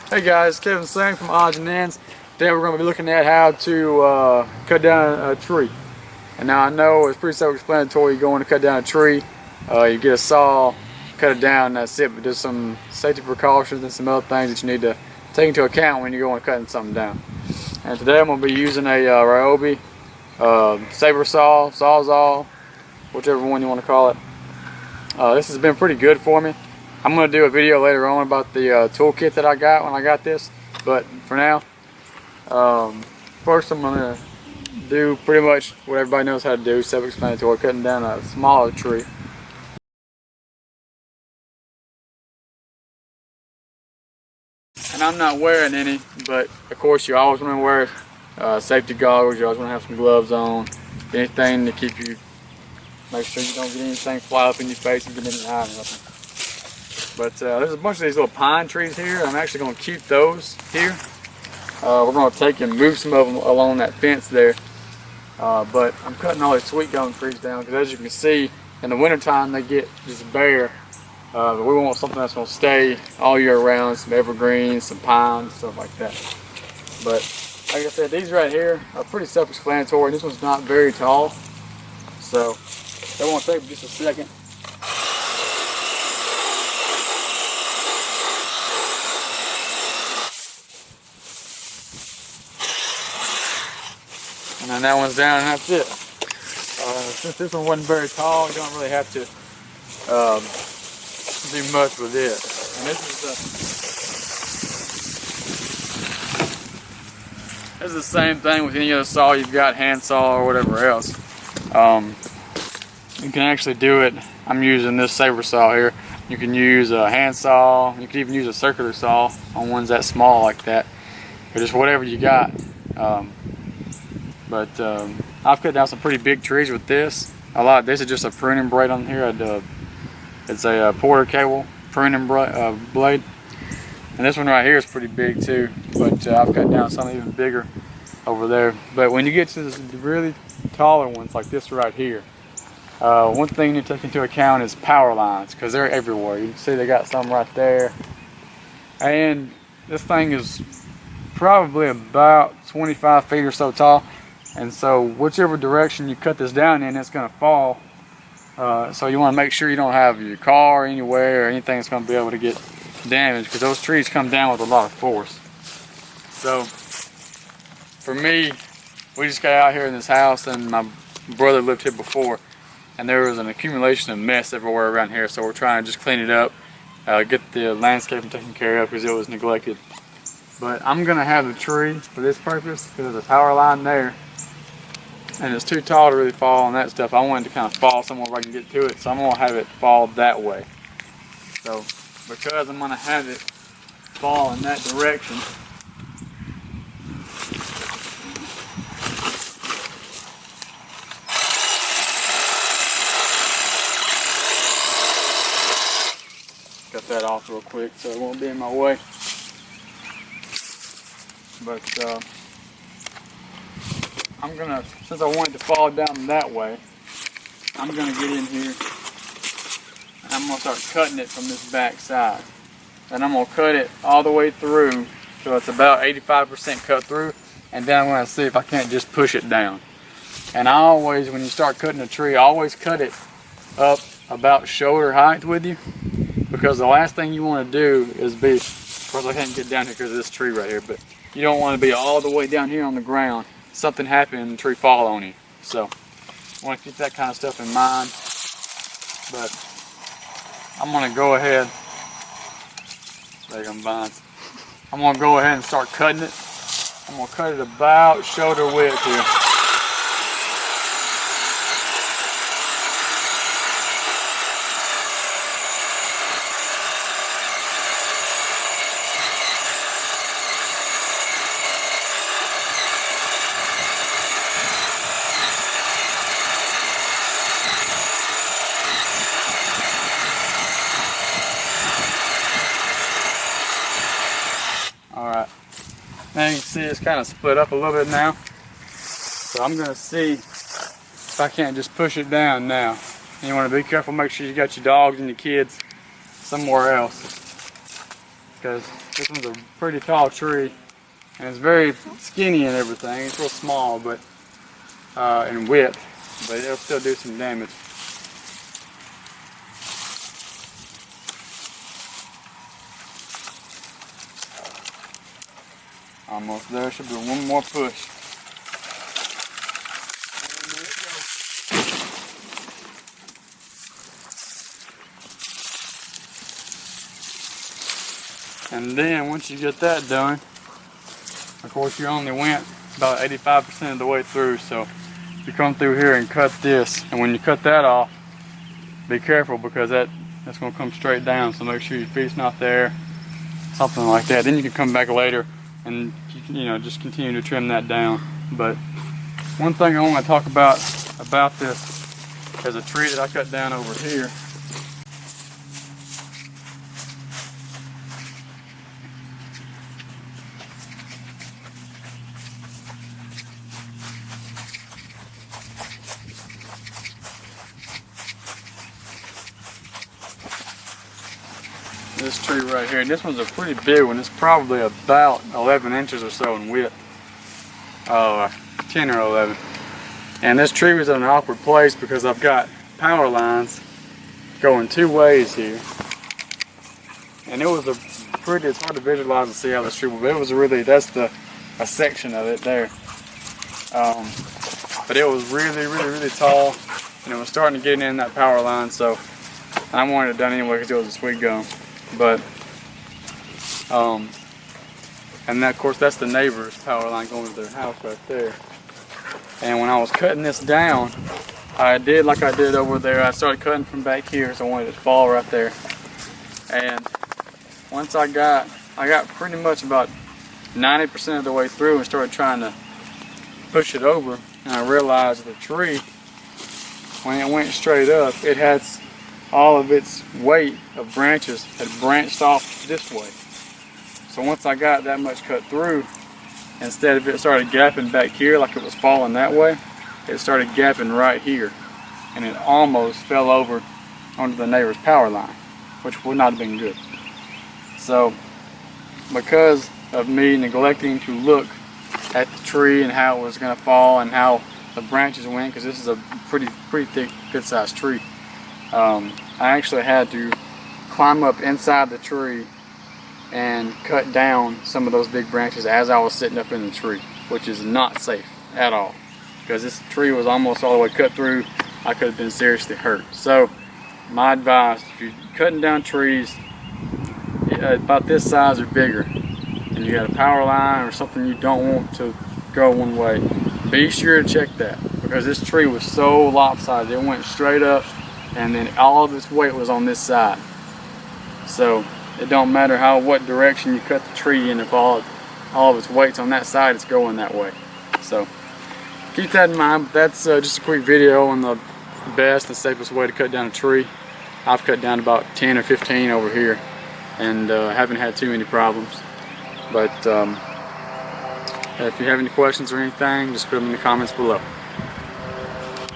Hey guys, Kevin Sang from Odds and Ends. Today we're going to be looking at how to cut down a tree. And now I know it's pretty self-explanatory. You go in to cut down a tree, you get a saw, cut it down, and that's it. But there's some safety precautions and some other things that you need to take into account when you're going cutting something down. And today I'm going to be using a Ryobi saber saw, sawzall, whichever one you want to call it. This has been pretty good for me. I'm going to do a video later on about the toolkit that I got when I got this, but for now, first I'm going to do pretty much what everybody knows how to do, self-explanatory, cutting down a smaller tree. And I'm not wearing any, but of course you always want to wear safety goggles, you always want to have some gloves on, anything to keep you, make sure you don't get anything fly up in your face and get in your eye or nothing. But there's a bunch of these little pine trees here. I'm actually going to keep those here. We're going to take and move some of them along that fence there. But I'm cutting all these sweet gum trees down because, as you can see, in the wintertime they get just bare. But we want something that's going to stay all year round, some evergreens, some pines, stuff like that. But like I said, these right here are pretty self-explanatory. This one's not very tall, so that won't take just a second. And then that one's down, and that's it. Since this one wasn't very tall, you don't really have to do much with it. And this is the same thing with any other saw you've got, hand saw or whatever else. You can actually do it. I'm using this saber saw here. You can use a hand saw. You can even use a circular saw on ones that small like that, or just whatever you got. But I've cut down some pretty big trees with this. This is just a pruning blade on here. It's a Porter cable pruning blade. And this one right here is pretty big too. But I've cut down some even bigger over there. But when you get to the really taller ones like this right here, one thing you need to take into account is power lines, because they're everywhere. You can see they got some right there. And this thing is probably about 25 feet or so tall. And so whichever direction you cut this down in, it's going to fall. So you want to make sure you don't have your car anywhere or anything that's going to be able to get damaged, because those trees come down with a lot of force. So for me, we just got out here in this house, and my brother lived here before, and there was an accumulation of mess everywhere around here. So we're trying to just clean it up, get the landscaping taken care of because it was neglected. But I'm going to have the tree for this purpose because there's a power line there. And it's too tall to really fall on that stuff. I wanted to kind of fall somewhere where I can get to it, so I'm going to have it fall that way. So because I'm going to have it fall in that direction, cut that off real quick so it won't be in my way. But I'm gonna, since I want it to fall down that way, I'm gonna get in here and I'm gonna start cutting it from this back side. And I'm gonna cut it all the way through so it's about 85% cut through, and then I'm gonna see if I can't just push it down. And I always, when you start cutting a tree, always cut it up about shoulder height with you, because the last thing you want to do is be, of course I can't get down here because of this tree right here, but you don't want to be all the way down here on the ground, something happen and the tree fall on you. So I want to keep that kind of stuff in mind. But I'm going to go ahead, there come vines. I'm going to go ahead and start cutting it. I'm going to cut it about shoulder width here. Alright, now you can see it's kind of split up a little bit now. So I'm going to see if I can't just push it down now. And you want to be careful, make sure you got your dogs and your kids somewhere else. because this one's a pretty tall tree and it's very skinny and everything. It's real small, but in width, but it'll still do some damage. Almost there. Should be one more push. And then once you get that done, of course you only went about 85% of the way through. So you come through here and cut this, and when you cut that off, be careful because that's going to come straight down. So make sure your feet's not there, something like that. Then you can come back later and just continue to trim that down. But one thing I want to talk about this is a tree that I cut down over here. This tree right here, and this one's a pretty big one. It's probably about 11 inches or so in width. 10 or 11. And this tree was in an awkward place because I've got power lines going two ways here. And it was it's hard to visualize and see how this tree was, but it was really, that's a section of it there. But it was really tall, and it was starting to get in that power line, so I wanted it done anyway because it was a sweet gum. But and that, of course, that's the neighbor's power line going to their house right there. And when I was cutting this down, I did like I did over there. I started cutting from back here, so I wanted it to fall right there. And once I got pretty much about 90% of the way through and started trying to push it over, and I realized the tree, when it went straight up, it had all of its weight of branches had branched off this way. So once I got that much cut through, instead of it started gapping back here like it was falling that way, it started gapping right here, and it almost fell over onto the neighbor's power line, which would not have been good. So because of me neglecting to look at the tree and how it was going to fall and how the branches went, because this is a pretty thick, good sized tree, I actually had to climb up inside the tree and cut down some of those big branches as I was sitting up in the tree, which is not safe at all, because this tree was almost all the way cut through. I could have been seriously hurt. So my advice, if you're cutting down trees about this size or bigger, and you got a power line or something you don't want to go one way, be sure to check that, because this tree was so lopsided. It went straight up, and then all of its weight was on this side. So it don't matter what direction you cut the tree in, if all of its weight's on that side, it's going that way. So keep that in mind. But that's just a quick video on the best and safest way to cut down a tree. I've cut down about 10 or 15 over here, and haven't had too many problems. But if you have any questions or anything, just put them in the comments below.